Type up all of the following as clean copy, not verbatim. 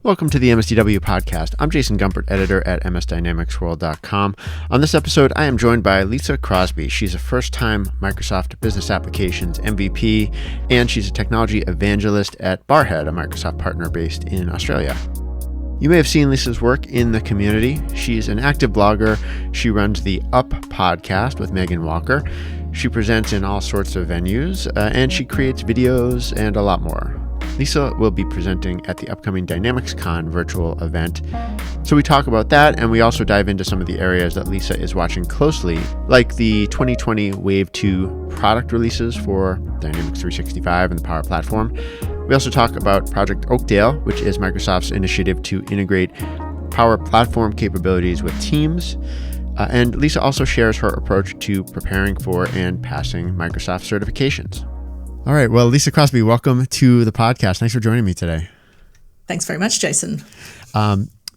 Welcome to the MSDW podcast. I'm Jason Gumpert, editor at msdynamicsworld.com. On this episode, I am joined by Lisa Crosbie. She's a first-time Microsoft Business Applications MVP, and she's a technology evangelist at Barhead, a Microsoft partner based in Australia. You may have seen Lisa's work in the community. She's an active blogger. She runs the Up podcast with Megan Walker. She presents in all sorts of venues, and she creates videos and a lot more. Lisa will be presenting at the upcoming DynamicsCon virtual event. So we talk about that, and we also dive into some of the areas that Lisa is watching closely, like the 2020 Wave 2 product releases for Dynamics 365 and the Power Platform. We also talk about Project Oakdale, which is Microsoft's initiative to integrate Power Platform capabilities with Teams. And Lisa also shares her approach to preparing for and passing Microsoft certifications. All right. Well, Lisa Crosbie, welcome to the podcast. Thanks for joining me today. Thanks very much, Jason.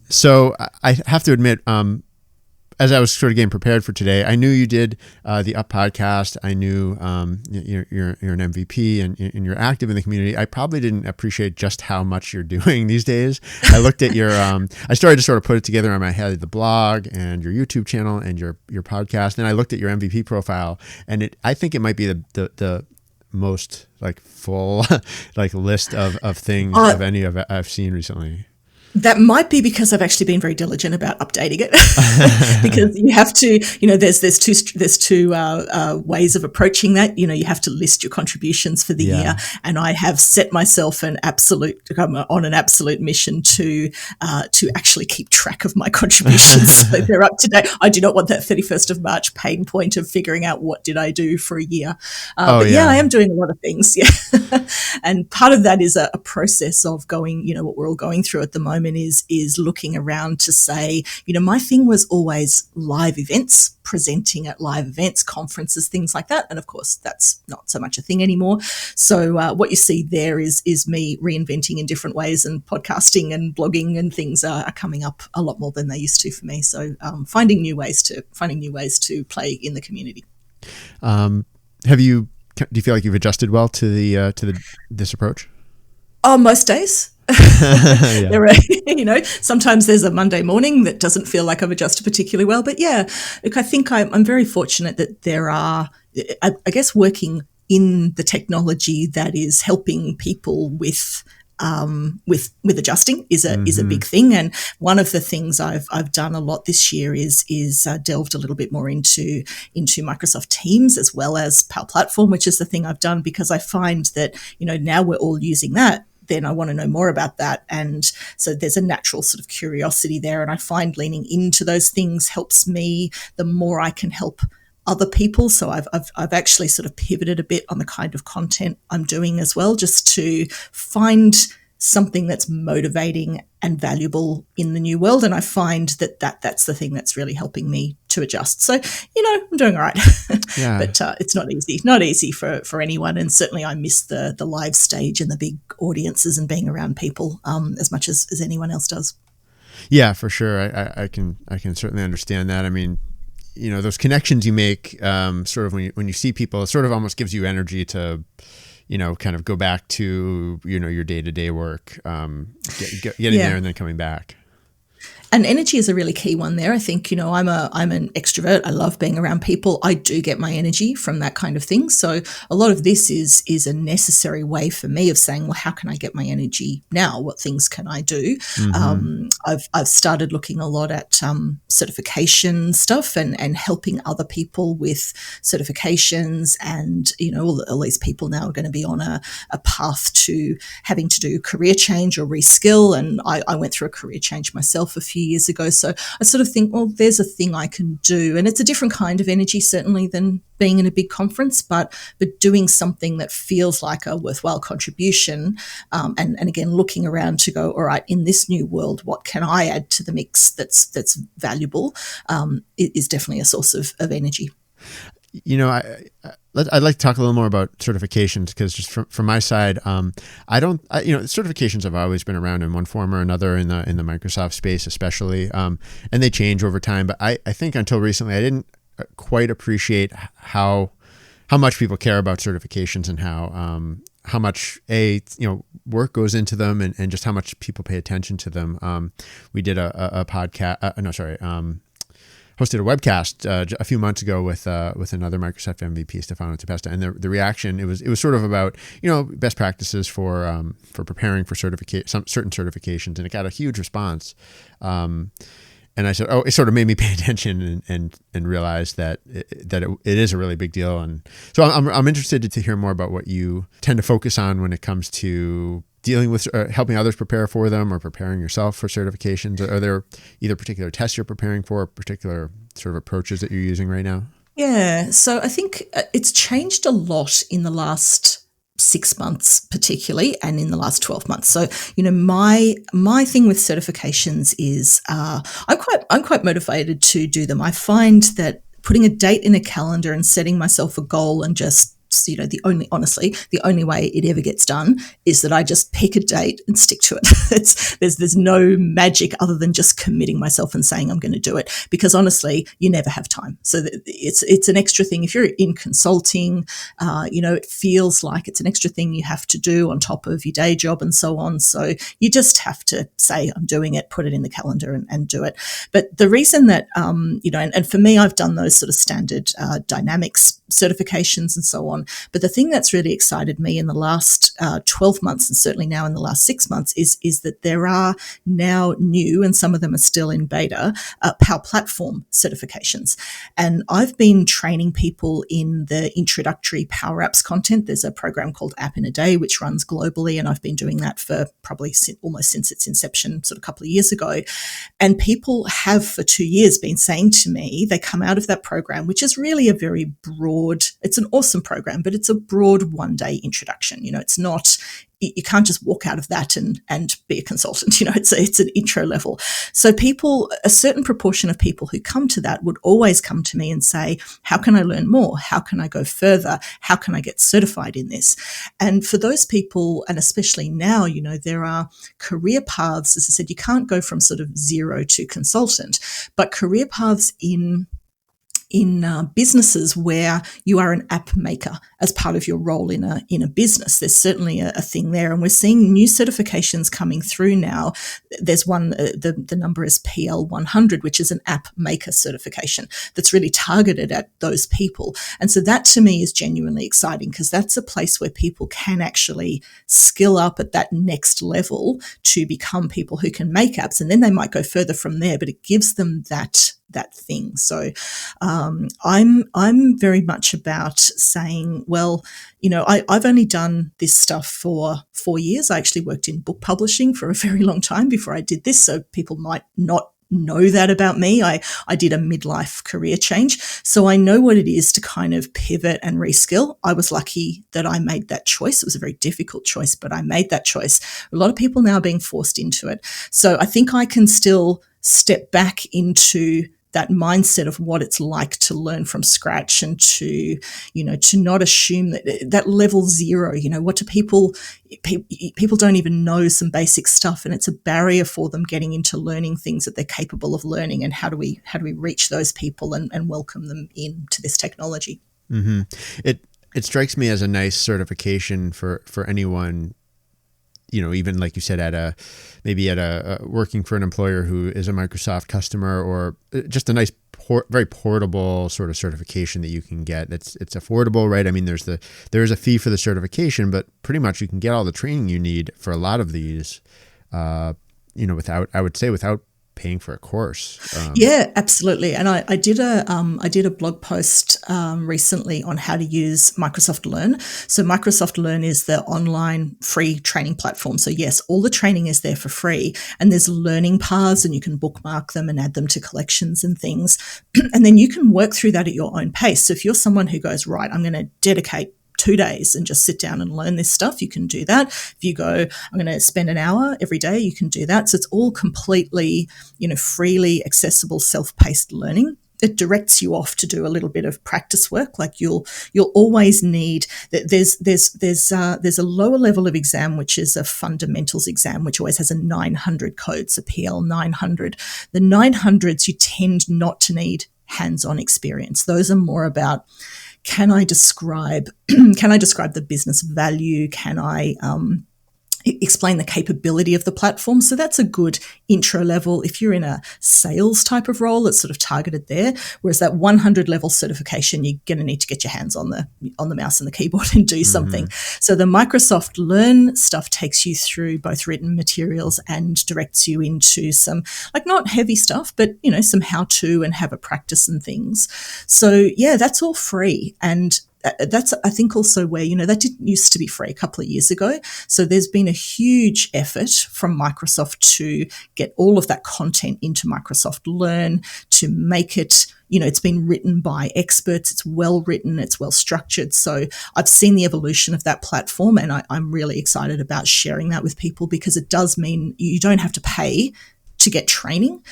So I have to admit, as I was sort of getting prepared for today, I knew you did the Up podcast. I knew you're an MVP and you're active in the community. I probably didn't appreciate just how much you're doing these days. I looked at your, I started to sort of put it together in my head, the blog and your YouTube channel and your podcast. And I looked at your MVP profile, and I think it might be the most like full like list of things of any of I've seen recently. That might be because I've actually been very diligent about updating it. Because you have to, there's two ways of approaching that. You have to list your contributions for the year, and I have set myself on an absolute mission to actually keep track of my contributions so they're up to date. I do not want that 31st of March pain point of figuring out what did I do for a year. I am doing a lot of things. Yeah, and part of that is a process of going. What we're all going through at the moment is looking around to say, my thing was always live events, presenting at live events, conferences, things like that. And of course, that's not so much a thing anymore. So what you see there is me reinventing in different ways, and podcasting and blogging and things are coming up a lot more than they used to for me. So finding new ways to play in the community. Do you feel like you've adjusted well to this approach? Oh, most days. There are, sometimes there's a Monday morning that doesn't feel like I've adjusted particularly well, but yeah, look, I think I'm very fortunate that there are, I guess, working in the technology that is helping people with adjusting is a big thing. And one of the things I've done a lot this year is delved a little bit more into Microsoft Teams as well as Power Platform, which is the thing I've done because I find that, now we're all using that. Then I want to know more about that. And so there's a natural sort of curiosity there. And I find leaning into those things helps me the more I can help other people. So I've actually sort of pivoted a bit on the kind of content I'm doing as well, just to find something that's motivating and valuable in the new world. And I find that's the thing that's really helping me to adjust. So, I'm doing all right. Yeah. But it's not easy for anyone. And certainly I miss the live stage and the big audiences and being around people as much as anyone else does. Yeah, for sure. I can certainly understand that. I mean, those connections you make sort of when you see people, it sort of almost gives you energy to kind of go back to, your day-to-day work, getting there and then coming back. And energy is a really key one there. I think, I'm an extrovert. I love being around people. I do get my energy from that kind of thing. So a lot of this is a necessary way for me of saying, well, how can I get my energy now? What things can I do? Mm-hmm. I've started looking a lot at certification stuff and helping other people with certifications. And, all these people now are going to be on a path to having to do career change or reskill. And I went through a career change myself a few years ago. So I sort of think, well, there's a thing I can do. And it's a different kind of energy, certainly, than being in a big conference, but doing something that feels like a worthwhile contribution. And again, looking around to go, all right, in this new world, what can I add to the mix that's valuable is definitely a source of energy. I'd like to talk a little more about certifications because just from my side, certifications have always been around in one form or another in the Microsoft space, especially, and they change over time. But I think until recently, I didn't quite appreciate how much people care about certifications and how how much work goes into them, and just how much people pay attention to them. We did a podcast. Hosted a webcast a few months ago with another Microsoft MVP, Stefano Tempesta, and the reaction it was sort of about best practices for preparing for some certain certifications, and it got a huge response. And I said, it sort of made me pay attention and realize that it is a really big deal. And so I'm interested to hear more about what you tend to focus on when it comes to dealing with helping others prepare for them, or preparing yourself for certifications. Are there either particular tests you're preparing for, or particular sort of approaches that you're using right now? Yeah. So I think it's changed a lot in the last 6 months particularly, and in the last 12 months. So, my thing with certifications is I'm quite motivated to do them. I find that putting a date in a calendar and setting myself a goal, and just the only way it ever gets done is that I just pick a date and stick to it. There's no magic other than just committing myself and saying I'm going to do it, because honestly, you never have time. So it's an extra thing. If you're in consulting, it feels like it's an extra thing you have to do on top of your day job and so on. So you just have to say, I'm doing it, put it in the calendar and do it. But the reason that, and for me, I've done those sort of standard Dynamics certifications and so on. But the thing that's really excited me in the last 12 months, and certainly now in the last 6 months, is that there are now new, and some of them are still in beta, Power Platform certifications. And I've been training people in the introductory Power Apps content. There's a program called App in a Day, which runs globally, and I've been doing that for probably almost since its inception, sort of a couple of years ago. And people have for 2 years been saying to me, they come out of that program, which is really a very broad, it's an awesome program, but it's a broad one-day introduction. It's not, you can't just walk out of that and be a consultant. It's an intro level. So a certain proportion of people who come to that would always come to me and say, how can I learn more? How can I go further? How can I get certified in this? And for those people, and especially now, there are career paths. As I said, you can't go from sort of zero to consultant, but career paths in businesses where you are an app maker as part of your role in a business. There's certainly a thing there, and we're seeing new certifications coming through now. There's one, the number is PL 100, which is an app maker certification that's really targeted at those people. And so that to me is genuinely exciting, because that's a place where people can actually skill up at that next level to become people who can make apps, and then they might go further from there, but it gives them that thing. So I'm very much about saying, well, I've only done this stuff for 4 years. I actually worked in book publishing for a very long time before I did this, so people might not know that about me. I did a midlife career change, so I know what it is to kind of pivot and reskill. I was lucky that I made that choice. It was a very difficult choice, but I made that choice. A lot of people now are being forced into it. So I think I can still step back into that mindset of what it's like to learn from scratch, and to not assume that level zero, what do people don't even know some basic stuff, and it's a barrier for them getting into learning things that they're capable of learning. And how do we reach those people and welcome them into this technology? Mm-hmm. It strikes me as a nice certification for anyone, even like you said, maybe at a working for an employer who is a Microsoft customer, or just a nice, very portable sort of certification that you can get. It's affordable, right? I mean, there's a fee for the certification, but pretty much you can get all the training you need for a lot of these, without paying for a course. Yeah, absolutely. And I did a blog post recently on how to use Microsoft Learn. So Microsoft Learn is the online free training platform. So yes, all the training is there for free, and there's learning paths, and you can bookmark them and add them to collections and things. And then you can work through that at your own pace. So if you're someone who goes, right, I'm going to dedicate 2 days and just sit down and learn this stuff, you can do that. If you go, I'm going to spend an hour every day, you can do that. So it's all completely, freely accessible, self-paced learning. It directs you off to do a little bit of practice work. Like you'll always need, there's a lower level of exam, which is a fundamentals exam, which always has a 900 code, so PL 900. The 900s, you tend not to need hands-on experience. Those are more about can I describe the business value? Can I explain the capability of the platform? So that's a good intro level. If you're in a sales type of role, it's sort of targeted there. Whereas that 100 level certification, you're going to need to get your hands on the mouse and the keyboard and do something. So the Microsoft Learn stuff takes you through both written materials and directs you into some, like, not heavy stuff, but, you know, some how to and have a practice and things. So yeah, that's all free. And that's, I think, also where, you know, that didn't used to be free a couple of years ago. So there's been a huge effort from Microsoft to get all of that content into Microsoft Learn, to make it, you know, it's been written by experts, it's well written, it's well structured. So I've seen the evolution of that platform, and I'm really excited about sharing that with people, because it does mean you don't have to pay to get training.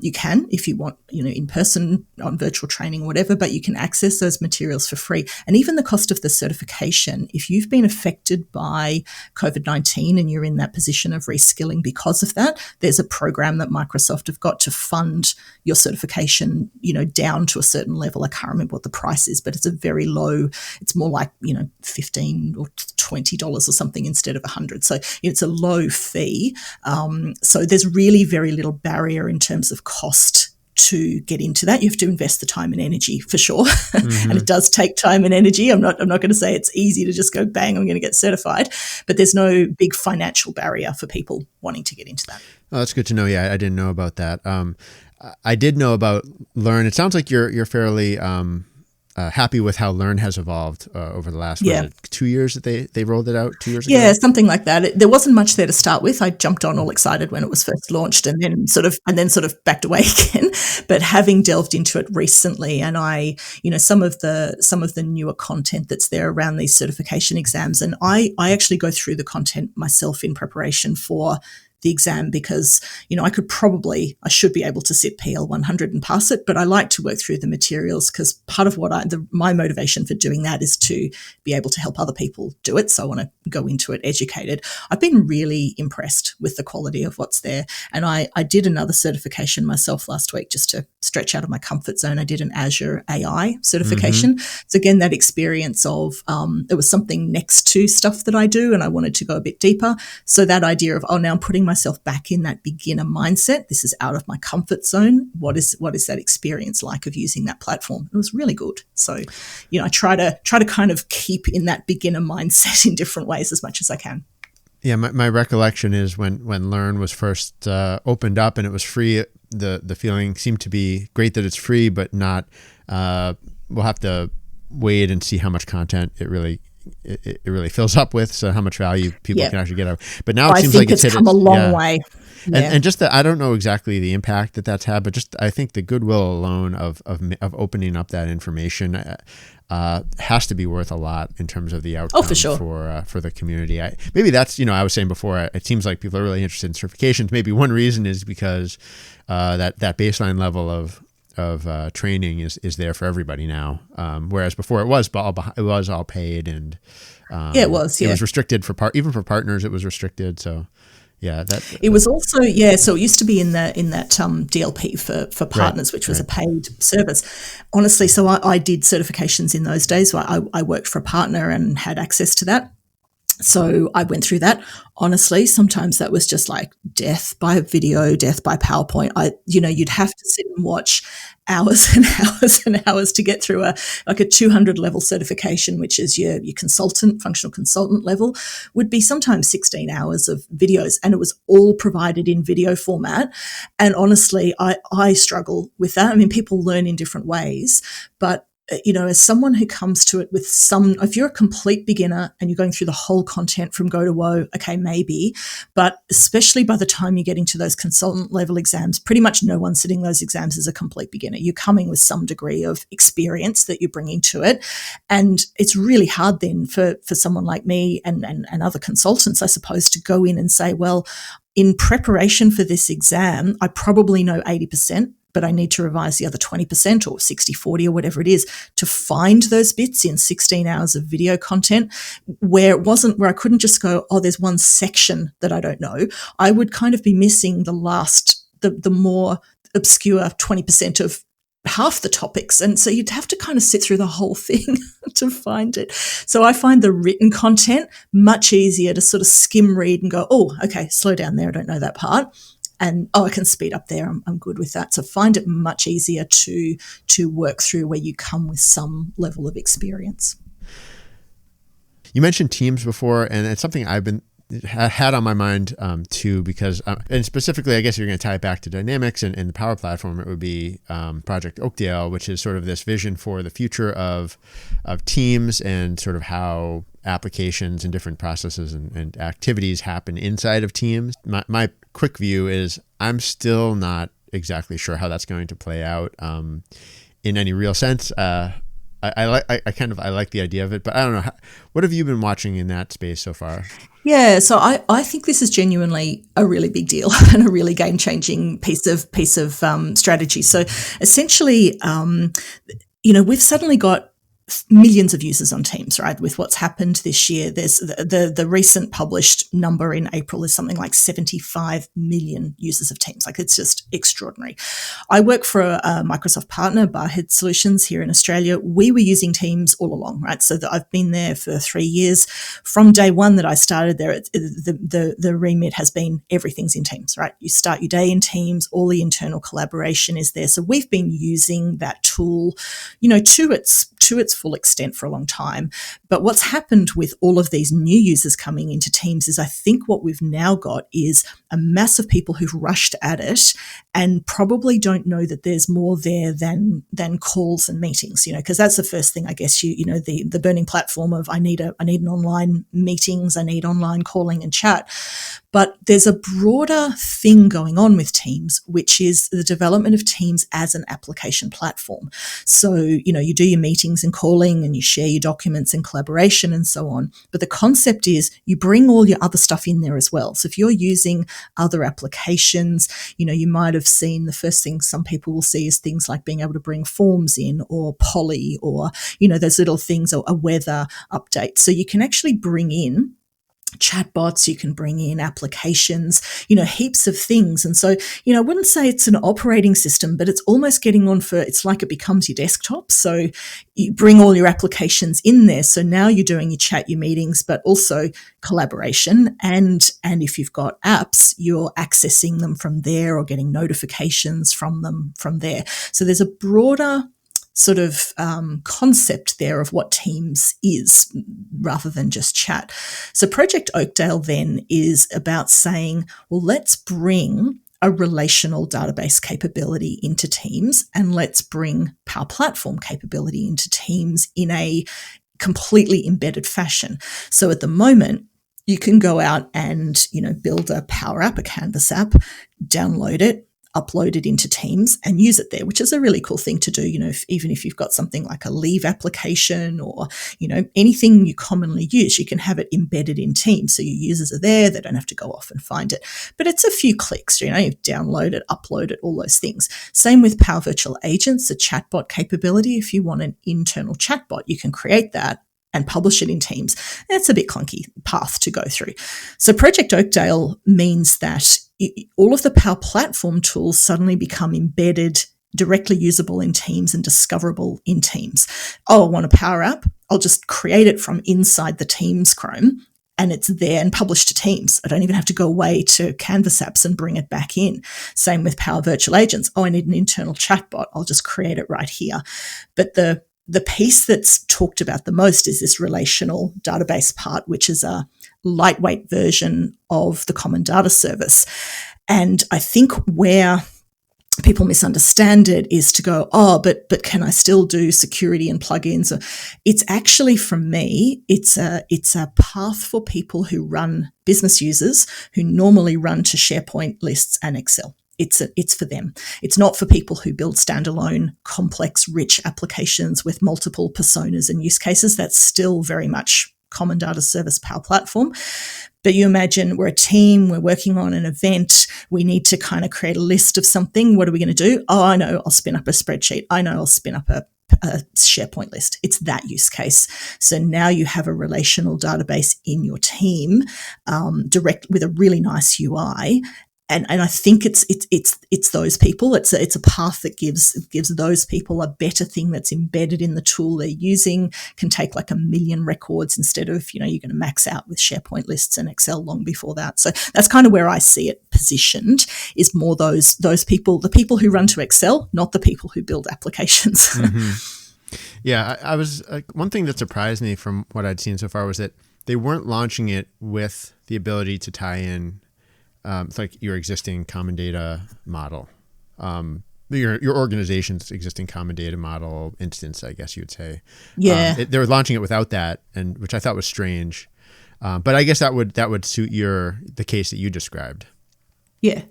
You can, if you want, you know, in person, on virtual training, whatever, but you can access those materials for free. And even the cost of the certification, if you've been affected by COVID-19 and you're in that position of reskilling because of that, there's a program that Microsoft have got to fund your certification, you know, down to a certain level. I can't remember what the price is, but it's a very low, it's more like, you know, $15 or $20 or something instead of $100. So it's a low fee. So there's really very little barrier in terms of cost to get into that. You have to invest the time and energy for sure. And it does take time and energy. I'm not going to say it's easy to just go, bang, I'm going to get certified, but there's no big financial barrier for people wanting to get into that. Oh, that's good to know. Yeah, I didn't know about that. I did know about Learn. It sounds like you're fairly happy with how Learn has evolved over the last 2 years that they rolled it out 2 years ago? Yeah, something like that. There wasn't much there to start with. I jumped on all excited when it was first launched, and then sort of backed away again. But having delved into it recently, and I, you know, some of the newer content that's there around these certification exams, and I actually go through the content myself in preparation for the exam, because, you know, I should be able to sit PL 100 and pass it, but I like to work through the materials, because part of what my motivation for doing that is to be able to help other people do it. So I want to go into it educated. I've been really impressed with the quality of what's there. And I did another certification myself last week just to stretch out of my comfort zone. I did an Azure AI certification. So again, that experience of, it was something next to stuff that I do, and I wanted to go a bit deeper. So that idea of, now I'm putting myself back in that beginner mindset. This is out of my comfort zone. What is that experience like of using that platform? It was really good. So, you know, I try to kind of keep in that beginner mindset in different ways as much as I can. Yeah, my recollection is when Learn was first opened up and it was free, the feeling seemed to be great that it's free, but not. We'll have to wait and see how much content it really fills up with, so how much value people can actually get out. But now it seems like it's come a long way. Yeah. And just I don't know exactly the impact that's had, but just I think the goodwill alone of opening up that information has to be worth a lot in terms of the outcome for sure. for the community. Maybe that's, you know, I was saying before, it seems like people are really interested in certifications. Maybe one reason is because that baseline level of training is there for everybody now, whereas before it was all paid, and it was restricted for even for partners. It was restricted, so it was also so it used to be in that DLP for partners, which was a paid service. Honestly, so I did certifications in those days. I worked for a partner and had access to that. So I went through that. Honestly, sometimes that was just like death by video, death by PowerPoint. You'd have to sit and watch hours and hours and hours to get through a 200 level certification, which is your functional consultant level, would be sometimes 16 hours of videos, and it was all provided in video format. And honestly, I struggle with that. I mean, people learn in different ways, but you know, as someone who comes to it with if you're a complete beginner and you're going through the whole content from go to woe, okay, maybe, but especially by the time you're getting to those consultant level exams, pretty much no one sitting those exams is a complete beginner. You're coming with some degree of experience that you're bringing to it. And it's really hard then for someone like me and other consultants, I suppose, to go in and say, well, in preparation for this exam, I probably know 80%. But I need to revise the other 20% or 60-40 or whatever it is to find those bits in 16 hours of video content where I couldn't just go, there's one section that I don't know. I would kind of be missing the more obscure 20% of half the topics. And so you'd have to kind of sit through the whole thing to find it. So I find the written content much easier to sort of skim read and go, oh, okay, slow down there. I don't know that part. And, I can speed up there. I'm good with that. So find it much easier to work through where you come with some level of experience. You mentioned Teams before, and it's something I've been had on my mind too, because and specifically, I guess you're going to tie it back to Dynamics and the Power Platform. It would be Project Oakdale, which is sort of this vision for the future of Teams and sort of how applications and different processes and activities happen inside of Teams. My quick view is I'm still not exactly sure how that's going to play out in any real sense. I like the idea of it, but I don't know. What have you been watching in that space so far? Yeah, so I think this is genuinely a really big deal and a really game-changing piece of strategy. So essentially, we've suddenly got millions of users on Teams, right? With what's happened this year, there's the recent published number in April is something like 75 million users of Teams. Like, it's just extraordinary. I work for a Microsoft partner, Barhead Solutions, here in Australia. We were using Teams all along, right? So I've been there for 3 years. From day one that I started there, the remit has been everything's in Teams, right? You start your day in Teams, all the internal collaboration is there. So we've been using that tool, to its full extent for a long time. But what's happened with all of these new users coming into Teams is I think what we've now got is a mass of people who've rushed at it and probably don't know that there's more there than calls and meetings, because that's the first thing, I guess, the burning platform of I need an online meetings, I need online calling and chat. But there's a broader thing going on with Teams, which is the development of Teams as an application platform. So, you do your meetings and calling and you share your documents and collaboration and so on. But the concept is you bring all your other stuff in there as well. So if you're using other applications, you might have seen the first thing some people will see is things like being able to bring forms in or Polly or, those little things or a weather update. So you can actually bring in chatbots, you can bring in applications, heaps of things. And so, I wouldn't say it's an operating system, but it's almost getting on it's like it becomes your desktop. So you bring all your applications in there. So now you're doing your chat, your meetings, but also collaboration. And if you've got apps, you're accessing them from there or getting notifications from them from there. So there's a broader sort of concept there of what Teams is rather than just chat. So Project Oakdale then is about saying, well, let's bring a relational database capability into Teams and let's bring Power Platform capability into Teams in a completely embedded fashion. So at the moment, you can go out and, build a Power App, a Canvas app, download it, upload it into Teams and use it there, which is a really cool thing to do, even if you've got something like a leave application or, anything you commonly use, you can have it embedded in Teams. So your users are there, they don't have to go off and find it. But it's a few clicks, you download it, upload it, all those things. Same with Power Virtual Agents, a chatbot capability. If you want an internal chatbot, you can create that and publish it in Teams. That's a bit clunky path to go through. So Project Oakdale means that all of the Power Platform tools suddenly become embedded, directly usable in Teams and discoverable in Teams. Oh, I want a Power App? I'll just create it from inside the Teams Chrome and it's there and published to Teams. I don't even have to go away to Canvas apps and bring it back in. Same with Power Virtual Agents. Oh, I need an internal chatbot. I'll just create it right here. But the piece that's talked about the most is this relational database part, which is a lightweight version of the Common Data Service. And I think where people misunderstand it is to go, oh, but can I still do security and plugins? It's actually, from me, it's a path for people who run business users who normally run to SharePoint lists and Excel. It's for them. It's not for people who build standalone, complex, rich applications with multiple personas and use cases. That's still very much Common Data Service Power Platform. But you imagine we're a team, we're working on an event, we need to kind of create a list of something. What are we going to do? Oh, I know, I'll spin up a spreadsheet. I know, I'll spin up a SharePoint list. It's that use case. So now you have a relational database in your team, direct with a really nice UI. I think it's those people. It's a path that gives those people a better thing that's embedded in the tool they're using. Can take like 1 million records instead of you're going to max out with SharePoint lists and Excel long before that. So that's kind of where I see it positioned. Is more those people, the people who run to Excel, not the people who build applications. Mm-hmm. Yeah, I was one thing that surprised me from what I'd seen so far was that they weren't launching it with the ability to tie in. It's like your existing common data model, your organization's existing common data model instance, I guess you would say. Yeah, they were launching it without that, and which I thought was strange. But I guess that would suit the case that you described. Yeah.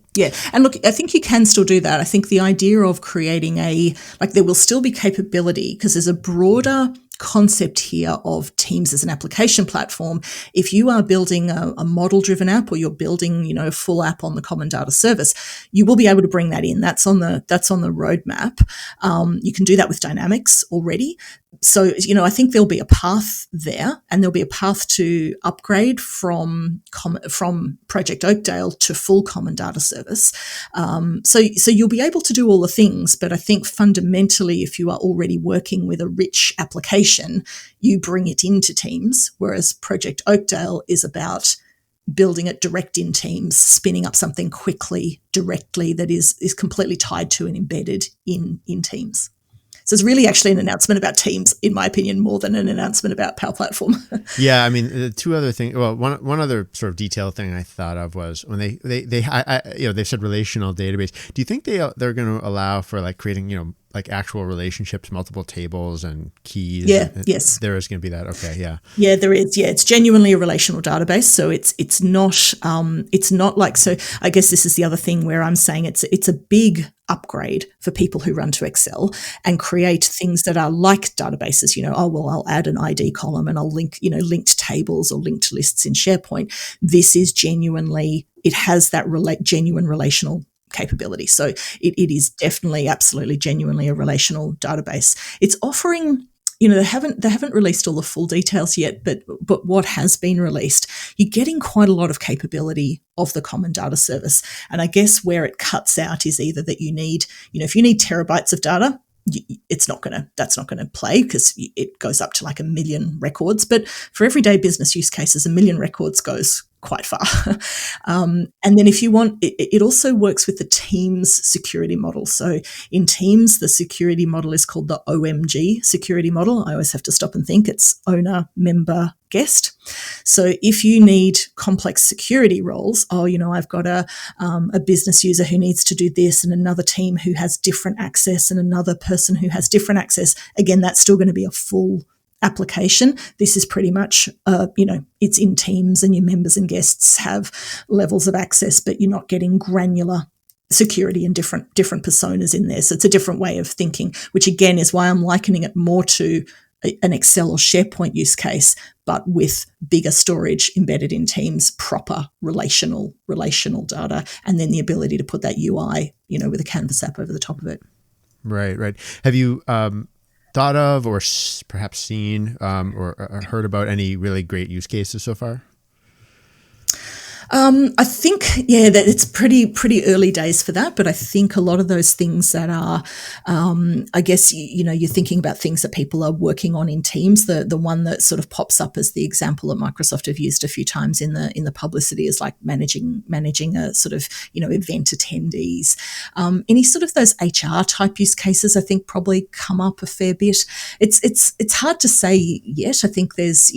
And look, I think you can still do that. I think the idea of creating there will still be capability because there's a broader concept here of Teams as an application platform. If you are building a model-driven app or you're building, a full app on the common data service, you will be able to bring that in. That's on the roadmap. You can do that with Dynamics already. So, I think there'll be a path there, and there'll be a path to upgrade from Project Oakdale to full common data service. So you'll be able to do all the things, but I think fundamentally, if you are already working with a rich application, you bring it into Teams, whereas Project Oakdale is about building it direct in Teams, spinning up something quickly, directly, that is completely tied to and embedded in Teams. So it's really actually an announcement about Teams, in my opinion, more than an announcement about Power Platform. Yeah, I mean, the two other things. Well, one other sort of detailed thing I thought of was when they said relational database. Do you think they're going to allow for like creating like actual relationships, multiple tables and keys? Yeah. Yes. There is going to be that. Okay. Yeah. Yeah, there is. Yeah, it's genuinely a relational database. So it's not like, so I guess this is the other thing where I'm saying it's a big upgrade for people who run to Excel and create things that are like databases. I'll add an ID column and I'll link, linked tables or linked lists in SharePoint. This is genuinely, it has that genuine relational capability. So it is definitely, absolutely, genuinely a relational database. It's offering, they haven't released all the full details yet, but what has been released, you're getting quite a lot of capability of the common data service. And I guess where it cuts out is either that you need, if you need terabytes of data, that's not going to play because it goes up to like 1 million records. But for everyday business use cases, 1 million records goes quite far. And then if you want, it also works with the Teams security model. So in Teams, the security model is called the OMG security model. I always have to stop and think. It's owner, member, guest. So if you need complex security roles, I've got a business user who needs to do this and another team who has different access and another person who has different access, again, that's still going to be a full application. This is pretty much, it's in Teams and your members and guests have levels of access, but you're not getting granular security and different personas in there. So it's a different way of thinking, which again is why I'm likening it more to an Excel or SharePoint use case, but with bigger storage embedded in Teams, proper relational data, and then the ability to put that UI, with a Canvas app over the top of it. Right. Have you thought of or perhaps seen or heard about any really great use cases so far? I think, that it's pretty early days for that, but I think a lot of those things that are, I guess, you're thinking about things that people are working on in Teams. The one that sort of pops up as the example that Microsoft have used a few times in the publicity is like managing a sort of, event attendees. Any sort of those HR type use cases, I think probably come up a fair bit. It's hard to say yet. I think there's,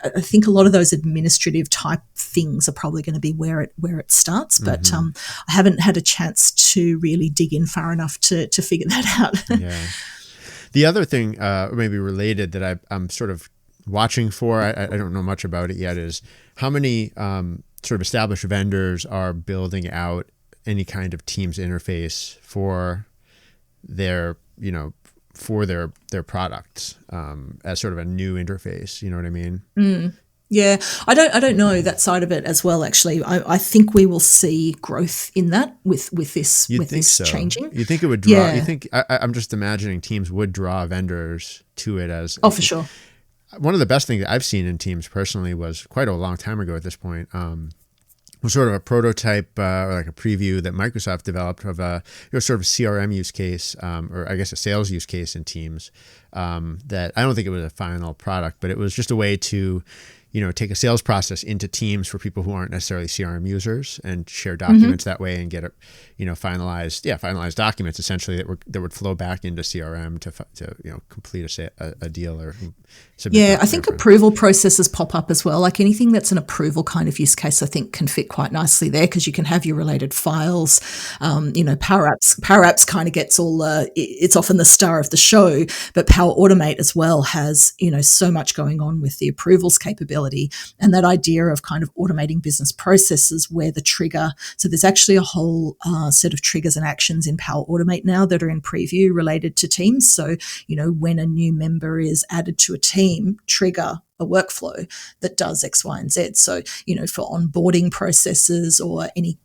I think a lot of those administrative type things are probably going to be where it starts, but I haven't had a chance to really dig in far enough to figure that out. Yeah. The other thing, maybe related, that I'm sort of watching for, I don't know much about it yet, is how many sort of established vendors are building out any kind of Teams interface for their products as sort of a new interface. You know what I mean? Yeah, I don't know that side of it as well. Actually, I think we will see growth in that with this changing. You think it would draw? Yeah. You think I'm just imagining Teams would draw vendors to it as? Oh, for sure. One of the best things that I've seen in Teams personally was quite a long time ago at this point. was sort of a prototype or like a preview that Microsoft developed of a sort of CRM use case, or I guess a sales use case in Teams. That I don't think it was a final product, but it was just a way to, take a sales process into Teams for people who aren't necessarily CRM users and share documents that way and get finalized documents essentially that would flow back into CRM to complete a deal or submit. Yeah, I think approval processes pop up as well. Like anything that's an approval kind of use case, I think can fit quite nicely there because you can have your related files. Power Apps kind of gets all, it's often the star of the show, but Power Automate as well has, so much going on with the approvals capability and that idea of kind of automating business processes where the trigger, so there's actually a whole set of triggers and actions in Power Automate now that are in preview related to Teams. So, when a new member is added to a team, trigger a workflow that does X, Y, and Z. So, for onboarding processes or any,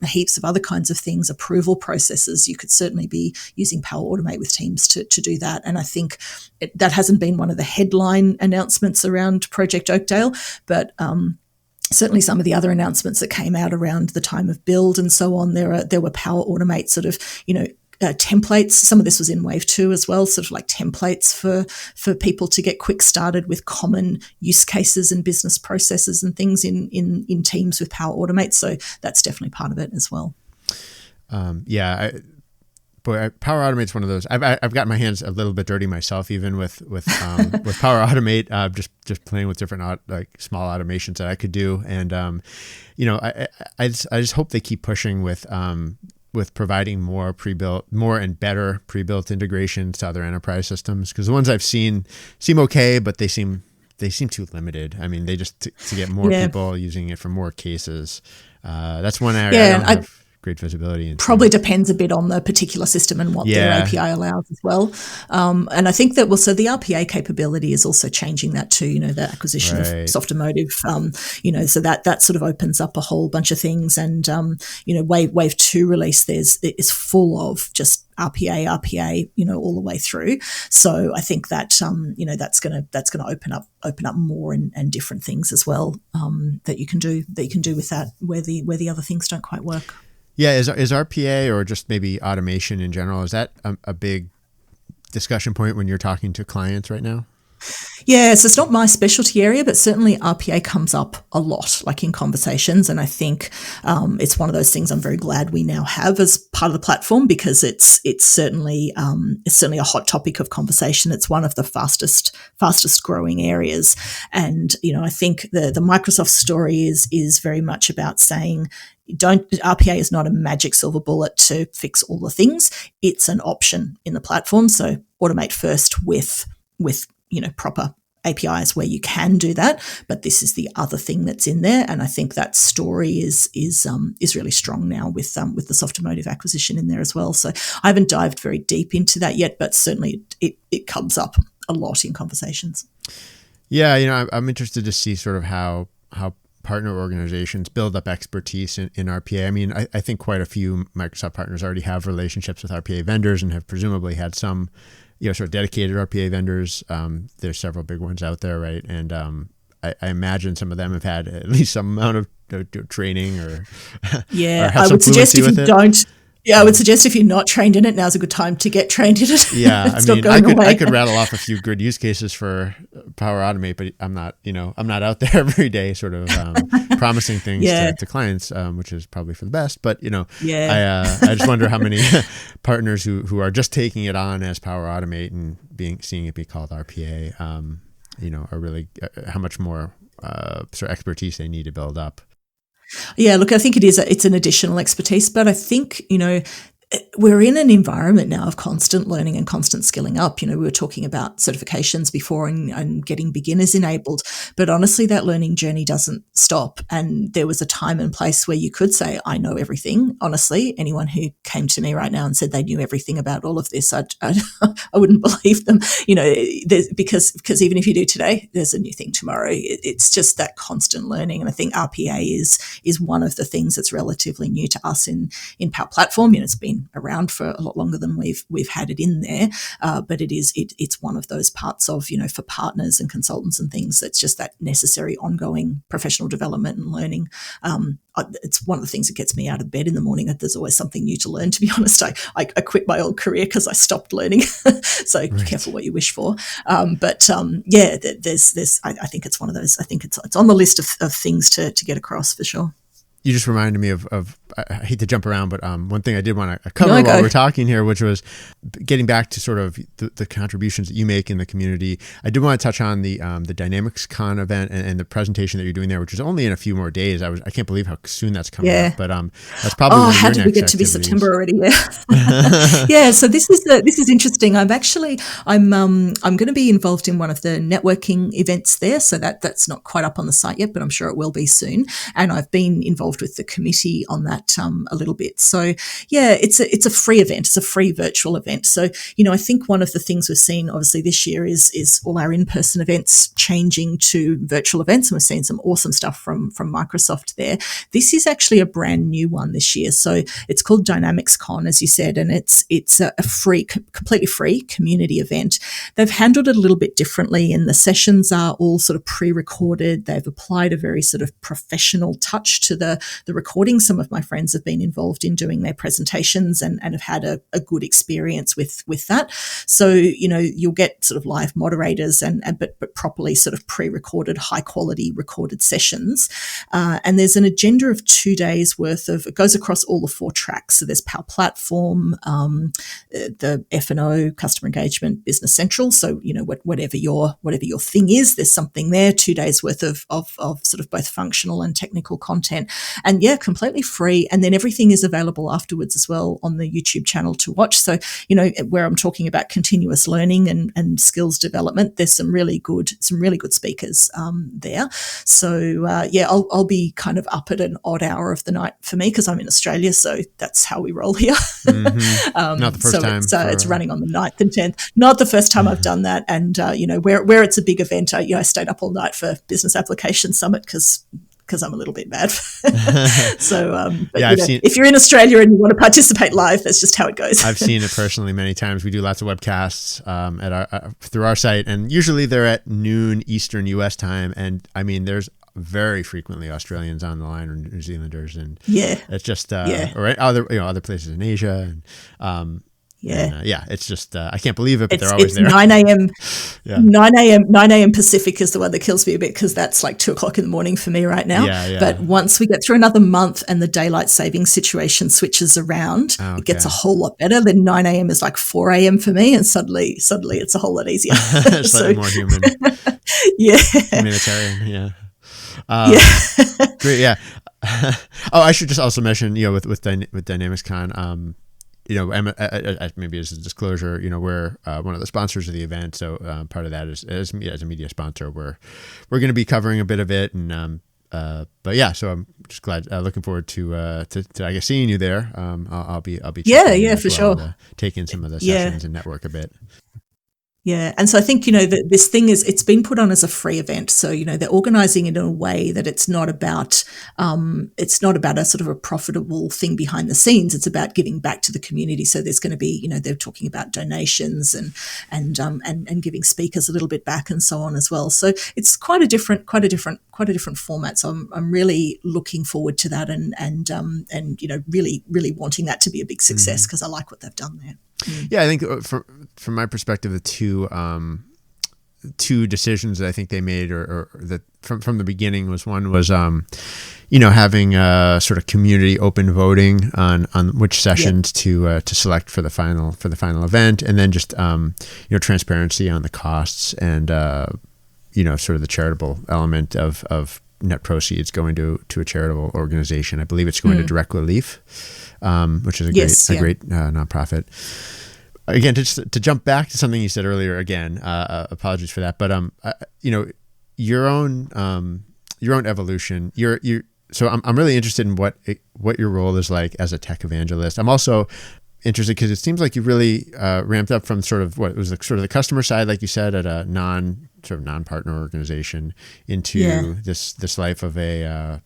heaps of other kinds of things, approval processes, you could certainly be using Power Automate with Teams to do that. And I think that hasn't been one of the headline announcements around Project Oakdale, but certainly some of the other announcements that came out around the time of build and so on, there were Power Automate sort of, templates. Some of this was in wave 2 as well, sort of like templates for people to get quick started with common use cases and business processes and things in Teams with Power Automate. So that's definitely part of it as well. Power Automate's one of those. I've got my hands a little bit dirty myself, even with Power Automate. Just playing with different small automations that I could do, and I just hope they keep pushing with providing more and better pre-built integrations to other enterprise systems, because the ones I've seen seem okay, but they seem too limited. I mean, they just to get more people using it for more cases. That's one area I don't have great visibility into. Probably depends a bit on the particular system and what their API allows as well. And I think that so the RPA capability is also changing that too, the acquisition of Softomotive, so that sort of opens up a whole bunch of things. And, wave 2 release, is full of just RPA, all the way through. So I think that, that's going to open up more and different things as well, that you can do with that where the other things don't quite work. Yeah, is RPA or just maybe automation in general, is that a big discussion point when you're talking to clients right now? Yeah, so it's not my specialty area, but certainly RPA comes up a lot, like in conversations. And I think it's one of those things I'm very glad we now have as part of the platform, because it's certainly a hot topic of conversation. It's one of the fastest growing areas. And, I think the Microsoft story is very much about saying, RPA is not a magic silver bullet to fix all the things. It's an option in the platform. So automate first with proper APIs where you can do that, but this is the other thing that's in there. And I think that story is really strong now with the Softomotive acquisition in there as well. So I haven't dived very deep into that yet, but certainly it comes up a lot in conversations. Yeah, I'm interested to see sort of how partner organizations build up expertise in RPA. I mean, I think quite a few Microsoft partners already have relationships with RPA vendors and have presumably had some sort of dedicated RPA vendors. There's several big ones out there, right? And I imagine some of them have had at least some amount of training or I would suggest if you don't. Yeah, I would suggest if you're not trained in it, now's a good time to get trained in it. Yeah, I could rattle off a few good use cases for Power Automate, but I'm not out there every day sort of promising things to clients, which is probably for the best. But I just wonder how many partners who are just taking it on as Power Automate and seeing it be called RPA, are really how much more sort of expertise they need to build up. Yeah, look, I think it's an additional expertise, but I think, we're in an environment now of constant learning and constant skilling up. We were talking about certifications before and getting beginners enabled, but honestly, that learning journey doesn't stop. And there was a time and place where you could say, I know everything. Honestly, anyone who came to me right now and said they knew everything about all of this, I wouldn't believe them, because even if you do today, there's a new thing tomorrow. It's just that constant learning. And I think RPA is one of the things that's relatively new to us in Power Platform. It's been been around for a lot longer than we've had it in there. But it's one of those parts of, for partners and consultants and things, that's just that necessary ongoing professional development and learning. It's one of the things that gets me out of bed in the morning, that there's always something new to learn. To be honest, I quit my old career because I stopped learning. So be careful what you wish for. There's I think it's one of those. I think it's on the list of things to get across for sure. You just reminded me of I hate to jump around, but one thing I did want to cover while we're talking here, which was getting back to sort of the contributions that you make in the community. I did want to touch on the DynamicsCon event and the presentation that you're doing there, which is only in a few more days. I can't believe how soon that's coming up, but that's probably one of your how did we get activities. To be September already? Yeah. So this is interesting. I'm going to be involved in one of the networking events there. So that's not quite up on the site yet, but I'm sure it will be soon. And I've been involved with the committee on that a little bit. So yeah, it's a free event. It's a free virtual event. So, I think one of the things we've seen obviously this year is all our in-person events changing to virtual events. And we've seen some awesome stuff from Microsoft there. This is actually a brand new one this year. So it's called DynamicsCon, as you said, and it's a free, completely free community event. They've handled it a little bit differently, and the sessions are all sort of pre-recorded. They've applied a very sort of professional touch to the recording. Some of my friends have been involved in doing their presentations and have had a good experience with that. So, you'll get sort of live moderators but properly sort of pre-recorded, high quality recorded sessions. And there's an agenda of 2 days worth of, it goes across all the 4 tracks. So there's Power Platform, the F&O, Customer Engagement, Business Central. So, whatever your thing is, there's something there, 2 days worth of sort of both functional and technical content. And yeah, completely free. And then everything is available afterwards as well on the YouTube channel to watch. So, where I'm talking about continuous learning and skills development, there's some really good speakers there. So I'll be kind of up at an odd hour of the night for me because I'm in Australia. So that's how we roll here. Mm-hmm. Not the first time. So it's running on the 9th and 10th. Not the first time I've done that. And, where it's a big event, I stayed up all night for Business Application Summit because I'm a little bit mad. So, if you're in Australia and you want to participate live, that's just how it goes. I've seen it personally many times. We do lots of webcasts through our site, and usually they're at noon Eastern U.S. time. And I mean, there's very frequently Australians on the line or New Zealanders, and it's just or other places in Asia, and it's just I can't believe it, but they're always there. 9 a.m. 9 a.m. Pacific is the one that kills me a bit because that's like 2 o'clock in the morning for me right now. But once we get through another month and the daylight saving situation switches around, it gets a whole lot better. Then 9 a.m. is like 4 a.m. for me, and suddenly it's a whole lot easier. Slightly more human. Humanitarian. Great. Yeah. I should just also mention, with DynamicsCon, maybe as a disclosure, we're one of the sponsors of the event. So part of that is as a media sponsor, we're going to be covering a bit of it. And so I'm just glad, looking forward to I guess seeing you there. I'll be for sure. To take in some of the sessions and network a bit. Yeah. And so I think, this thing it's been put on as a free event. So, they're organizing it in a way that it's not about a sort of a profitable thing behind the scenes. It's about giving back to the community. So there's going to be, they're talking about donations and giving speakers a little bit back and so on as well. So it's quite a different format. So I'm really looking forward to that and really, really wanting that to be a big success because I like what they've done there. Yeah, I think from my perspective, the two decisions that I think they made, or that from the beginning, was one was having sort of community open voting on which sessions to select for the final event, and then just transparency on the costs and sort of the charitable element of net proceeds going to a charitable organization. I believe it's going to Direct Relief, which is a great nonprofit. Again, to jump back to something you said earlier, again, apologies for that, but your own evolution. So I'm really interested in what your role is like as a tech evangelist. I'm also interested because it seems like you really ramped up from sort of what was sort of the customer side, like you said, at a non-partner organization into this life of a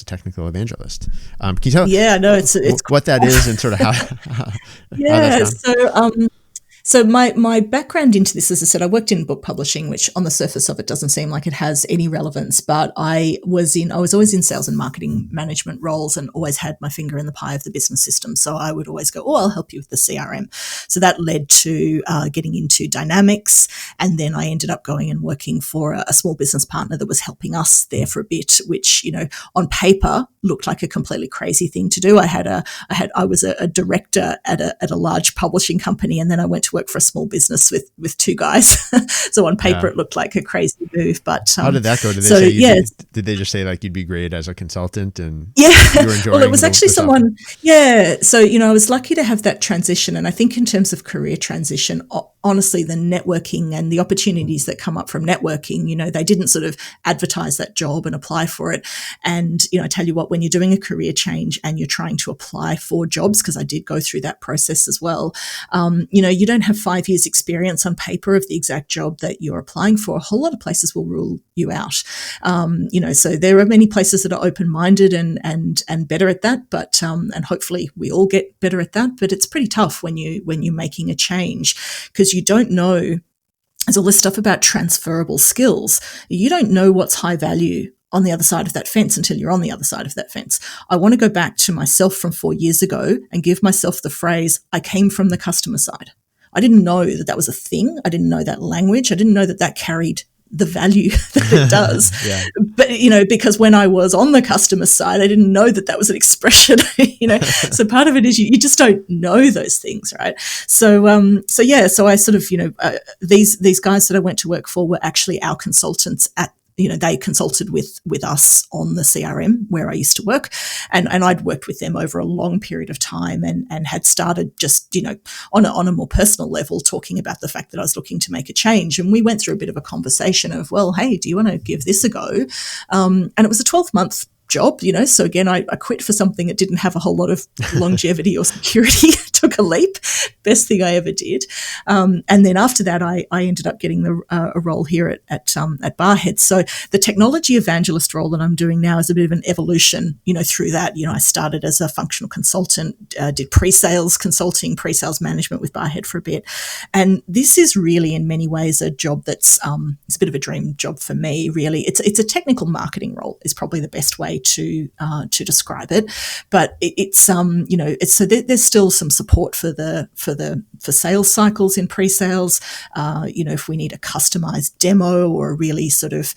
technical evangelist. Can you tell? Yeah, no, it's what that is and sort of that's Yeah. gone? So my background into this, as I said, I worked in book publishing, which on the surface of it doesn't seem like it has any relevance, but I was always in sales and marketing management roles and always had my finger in the pie of the business system. So I would always go, I'll help you with the CRM. So that led to getting into Dynamics. And then I ended up going and working for a small business partner that was helping us there for a bit, which, on paper looked like a completely crazy thing to do. I was a director at a large publishing company, and then I went to work for a small business with two guys. So on paper, it looked like a crazy move. But how did that go? Did did they just say like you'd be great as a consultant and you were enjoying? Well, it was actually someone. Yeah. So I was lucky to have that transition, and I think in terms of career transition, honestly, the networking and the opportunities that come up from networking, they didn't sort of advertise that job and apply for it. And I tell you what, when you're doing a career change and you're trying to apply for jobs, because I did go through that process as well, you don't have 5 years experience on paper of the exact job that you're applying for. A whole lot of places will rule you out. So there are many places that are open-minded and better at that, but and hopefully we all get better at that. But it's pretty tough when you're making a change, because you don't know. There's all this stuff about transferable skills. You don't know what's high value on the other side of that fence until you're on the other side of that fence. I want to go back to myself from 4 years ago and give myself the phrase, I came from the customer side. I didn't know that was a thing. I didn't know that language. I didn't know that carried the value that it does. Yeah. But, because when I was on the customer side, I didn't know that was an expression, So part of it is you just don't know those things, right? So I sort of, these guys that I went to work for were actually our consultants they consulted with us on the CRM where I used to work. And I'd worked with them over a long period of time and had started just, on a more personal level, talking about the fact that I was looking to make a change. And we went through a bit of a conversation of, well, hey, do you want to give this a go? And it was a 12-month job, so again, I quit for something that didn't have a whole lot of longevity or security. Took a leap, best thing I ever did. And then after that, I ended up getting a role here at Barhead. So the technology evangelist role that I'm doing now is a bit of an evolution, through that. I started as a functional consultant, did pre-sales consulting, pre-sales management with Barhead for a bit. And this is really in many ways a job that's it's a bit of a dream job for me, really. It's a technical marketing role is probably the best way to describe it. But it's so there's still some support for sales cycles in pre-sales. If we need a customized demo or a really sort of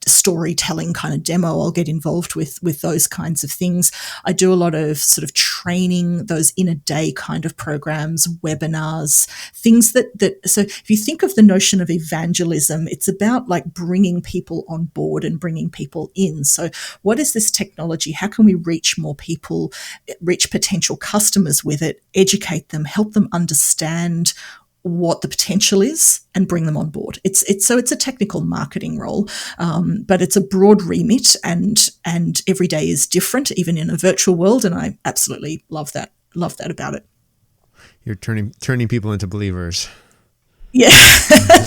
storytelling kind of demo, I'll get involved with those kinds of things. I do a lot of sort of training, those in a day kind of programs, webinars, things so if you think of the notion of evangelism, it's about like bringing people on board and bringing people in. So what is this technology? How can we reach more people, reach potential customers with it, educate them, help them understand what the potential is and bring them on board. It's a technical marketing role, but it's a broad remit and every day is different, even in a virtual world. And I absolutely love that about it. You're turning people into believers. Yeah,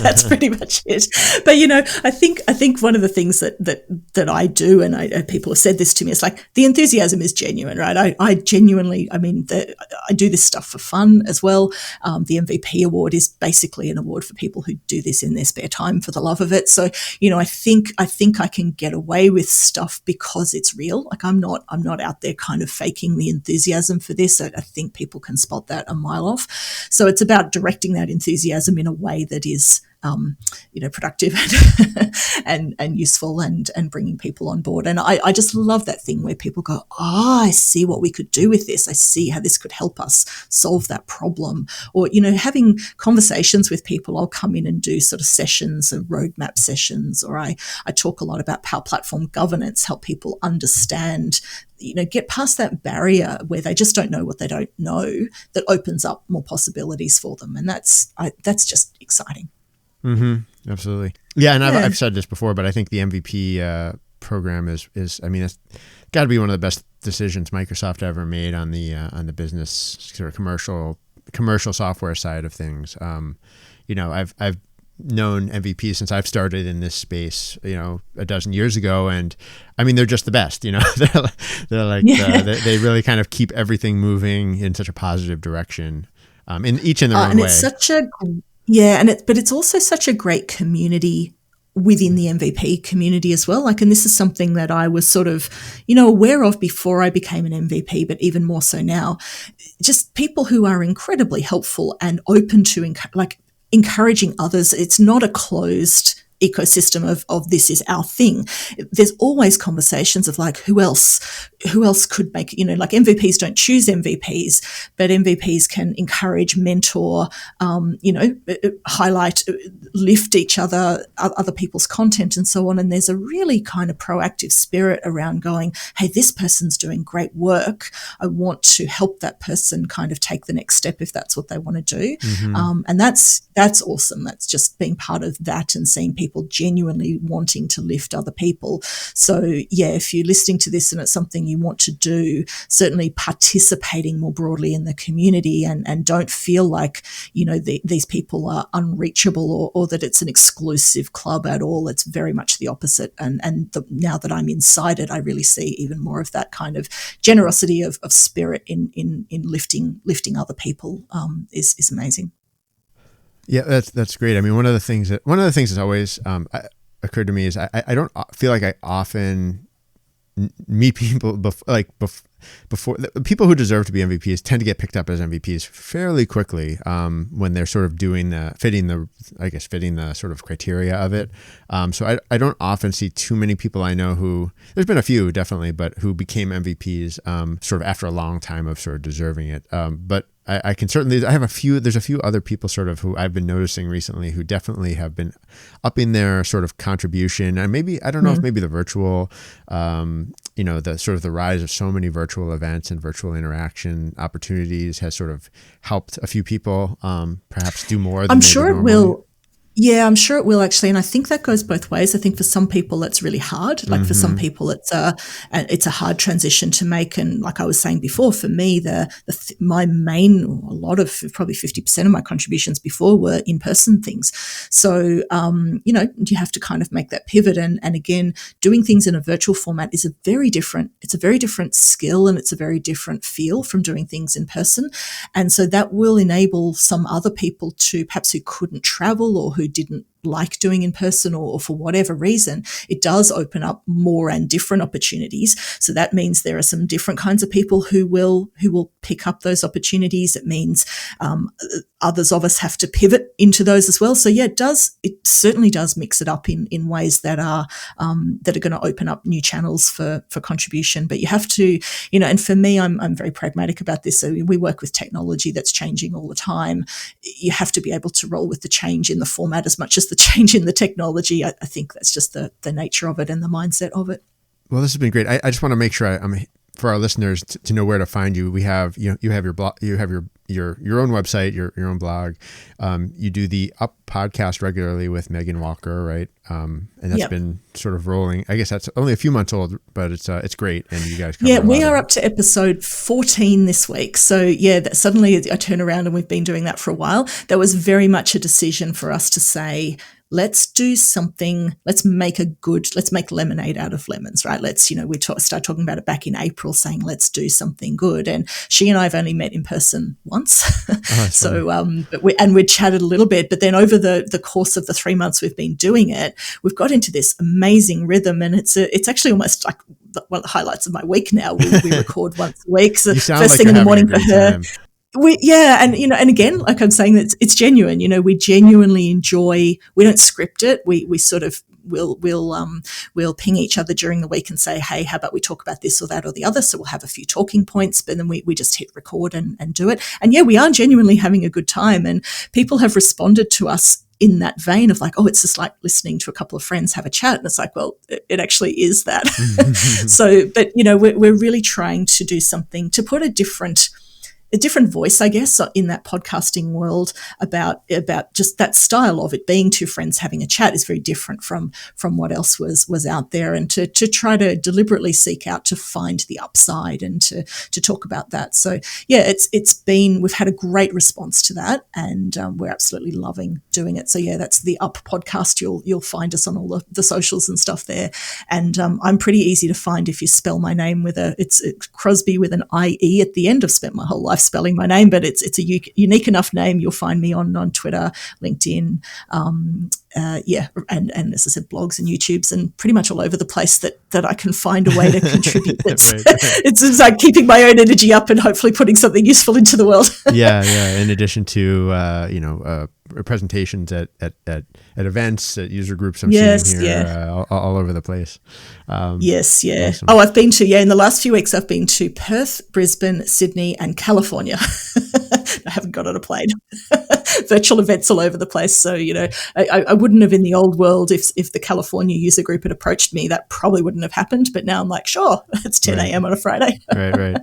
that's pretty much it. But I think one of the things that I do, and people have said this to me, it's like the enthusiasm is genuine, right? I genuinely, I do this stuff for fun as well. The MVP award is basically an award for people who do this in their spare time for the love of it. So I think I can get away with stuff because it's real. Like I'm not out there kind of faking the enthusiasm for this. I think people can spot that a mile off. So it's about directing that enthusiasm in a way that is productive and useful and bringing people on board. And I just love that thing where people go, I see what we could do with this. I see how this could help us solve that problem. Or, having conversations with people, I'll come in and do sort of sessions and roadmap sessions, or I talk a lot about Power Platform governance, help people understand, get past that barrier where they just don't know what they don't know, that opens up more possibilities for them. And that's just exciting. Mm-hmm. Absolutely. Yeah. And I've said this before, but I think the MVP program is it's got to be one of the best decisions Microsoft ever made on the business sort of commercial software side of things. I've known MVPs since I've started in this space, a dozen years ago. And I mean, they're just the best, they're like, they really kind of keep everything moving in such a positive direction, in each in their own and way. It's such a, but it's also such a great community within the MVP community as well. And this is something that I was sort of, aware of before I became an MVP, but even more so now. Just people who are incredibly helpful and open to encouraging others. It's not a closed ecosystem of this is our thing. There's always conversations of who else could make, MVPs don't choose MVPs, but MVPs can encourage, mentor, highlight, lift each other people's content and so on. And there's a really kind of proactive spirit around going, hey, this person's doing great work. I want to help that person kind of take the next step if that's what they want to do. Mm-hmm. And that's awesome. That's just being part of that and seeing people genuinely wanting to lift other people. So if you're listening to this and it's something you want to do, certainly participating more broadly in the community and don't feel like, these people are unreachable or that it's an exclusive club at all. It's very much the opposite. Now that I'm inside it, I really see even more of that kind of generosity of spirit in lifting other people is amazing. Yeah, that's great. I mean, one of the things that's always occurred to me is I don't feel like I often meet people before people who deserve to be MVPs tend to get picked up as MVPs fairly quickly when they're sort of fitting the sort of criteria of it. So I don't often see too many people I know who, there's been a few definitely, but who became MVPs sort of after a long time of sort of deserving it. But I can certainly, there's a few other people sort of who I've been noticing recently who definitely have been upping their sort of contribution. And maybe, I don't know if maybe the virtual, the sort of the rise of so many virtual events and virtual interaction opportunities has sort of helped a few people perhaps do more than I'm sure it normally will. Yeah, I'm sure it will actually. And I think that goes both ways. I think for some people it's really hard. For some people it's a hard transition to make. And like I was saying before, for me, my main, a lot of probably 50% of my contributions before were in-person things. So, you have to kind of make that pivot. And again, doing things in a virtual format is it's a very different skill and it's a very different feel from doing things in person. And so that will enable some other people to perhaps who couldn't travel or who didn't like doing in person or for whatever reason, it does open up more and different opportunities. So that means there are some different kinds of people who will pick up those opportunities. It means others of us have to pivot into those as well. So it certainly does mix it up in ways that are going to open up new channels for contribution. But you have to, and for me, I'm very pragmatic about this. So we work with technology that's changing all the time. You have to be able to roll with the change in the format as much as the change in the technology. I think that's just the nature of it and the mindset of it. Well, this has been great. I just want to make sure for our listeners to know where to find you. We have, you have your blog, you have your own website, your own blog. You do the Up podcast regularly with Megan Walker, right? And that's been sort of rolling. I guess that's only a few months old, but it's great. And you guys we are up to episode 14 this week. So that suddenly I turn around and we've been doing that for a while. That was very much a decision for us to say, let's do something, let's make lemonade out of lemons, right? We start talking about it back in April saying, let's do something good. And she and I have only met in person once. So, we chatted a little bit, but then over the course of the 3 months we've been doing it, we've got into this amazing rhythm, and it's actually almost like one of the highlights of my week now. We record once a week. So first thing in the morning for her. Time. And again, like I'm saying, that it's genuine. We genuinely enjoy. We don't script it. We sort of we'll ping each other during the week and say, hey, how about we talk about this or that or the other? So we'll have a few talking points, but then we just hit record and do it. And we are genuinely having a good time. And people have responded to us in that vein of like, oh, it's just like listening to a couple of friends have a chat. And it's like, well, it actually is that. So, but we're really trying to do something to put a different a different voice, I guess, in that podcasting world about just that style of it. Being two friends having a chat is very different from what else was out there, and to try to deliberately seek out to find the upside and to talk about that. So yeah, we've had a great response to that, and we're absolutely loving doing it. So yeah, that's the Up podcast. You'll find us on all the socials and stuff there, and I'm pretty easy to find if you spell my name it's Crosbie with an IE at the end. I've spent my whole life spelling my name, but it's a unique enough name. You'll find me on Twitter, LinkedIn, and as I said, blogs and YouTubes, and pretty much all over the place that I can find a way to contribute. It's like keeping my own energy up and hopefully putting something useful into the world. Yeah. In addition to presentations at events, at user groups, I'm seeing here all over the place. Yes. Awesome. Oh, I've been to in the last few weeks I've been to Perth, Brisbane, Sydney, and California. I haven't got on a plane. Virtual events all over the place. So, I wouldn't have in the old world, if the California user group had approached me, that probably wouldn't have happened. But now I'm like, sure, it's 10 a.m. on a Friday. Right.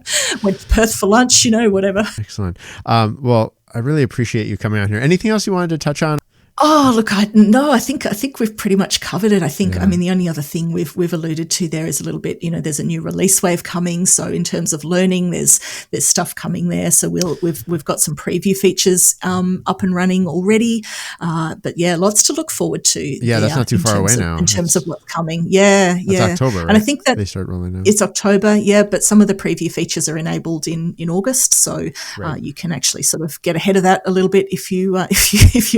Went to Perth for lunch, whatever. Excellent. Well, I really appreciate you coming out here. Anything else you wanted to touch on? Oh, look, I think we've pretty much covered it. I think, the only other thing we've alluded to there is a little bit, there's a new release wave coming. So in terms of learning, there's stuff coming there. So we've got some preview features up and running already. But yeah, lots to look forward to. Yeah, that's not too far away now. In terms of what's coming. Yeah. It's October, right? And I think that they start rolling out. It's October, yeah, but some of the preview features are enabled in August. So you can actually sort of get ahead of that a little bit if you're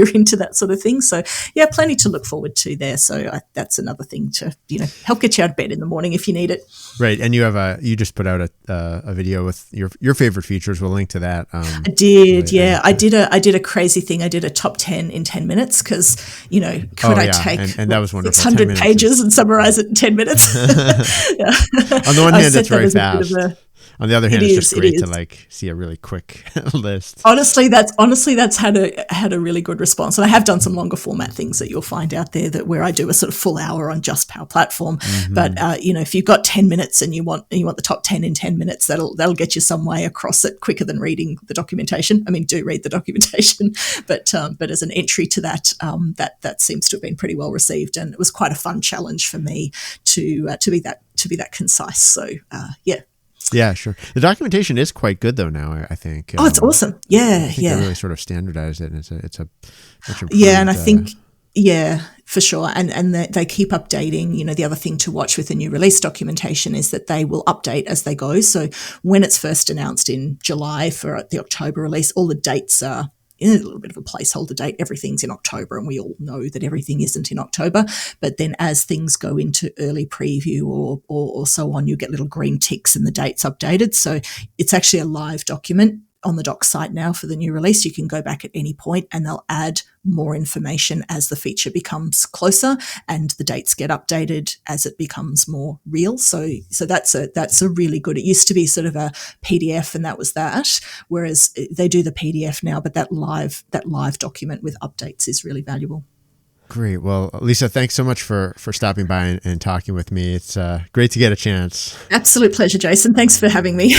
into that sort of thing. So yeah, plenty to look forward to there. So that's another thing to help get you out of bed in the morning if you need it. Right, and you just put out a video with your favorite features. We'll link to that. I did, yeah. I did a crazy thing. I did a top 10 in 10 minutes because I take and that was wonderful. 600 pages and summarize it in 10 minutes. On the one hand, it's very fast. On the other hand, it's just great to see a really quick list. Honestly, that's had a really good response. And I have done some longer format things that you'll find out there where I do a sort of full hour on just Power Platform. Mm-hmm. But if you've got 10 minutes and you want the top 10 in 10 minutes, that'll get you some way across it quicker than reading the documentation. I mean, do read the documentation, but as an entry to that, that seems to have been pretty well received, and it was quite a fun challenge for me to be that concise. So yeah. Yeah, sure. The documentation is quite good though now, I think. Oh, it's awesome. Yeah, I think they really sort of standardized it, and it's a much improved, yeah, and I think for sure. And they keep updating. The other thing to watch with the new release documentation is that they will update as they go. So when it's first announced in July for the October release, all the dates are in a little bit of a placeholder date. Everything's in October, and we all know that everything isn't in October. But then as things go into early preview or so on, you get little green ticks and the date's updated. So it's actually a live document on the doc site now for the new release. You can go back at any point and they'll add more information as the feature becomes closer and the dates get updated as it becomes more real. So that's a really good. It used to be sort of a PDF and that was that, whereas they do the PDF now, but that live document with updates is really valuable. Great. Well, Lisa, thanks so much for stopping by and talking with me. It's great to get a chance. Absolute pleasure, Jason. Thanks for having me.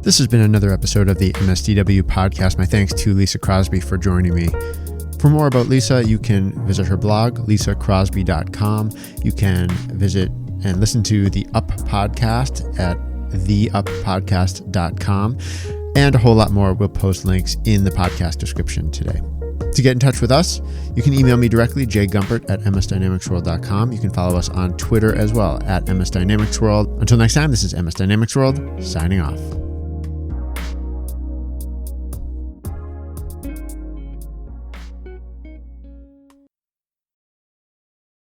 This has been another episode of the MSDW podcast. My thanks to Lisa Crosbie for joining me. For more about Lisa, you can visit her blog, lisacrosbie.com. You can visit and listen to the Up podcast at theuppodcast.com. And a whole lot more. We'll post links in the podcast description today. To get in touch with us, you can email me directly, jgumpert@msdynamicsworld.com. You can follow us on Twitter as well, @msdynamicsworld. Until next time, this is MS Dynamics World, signing off.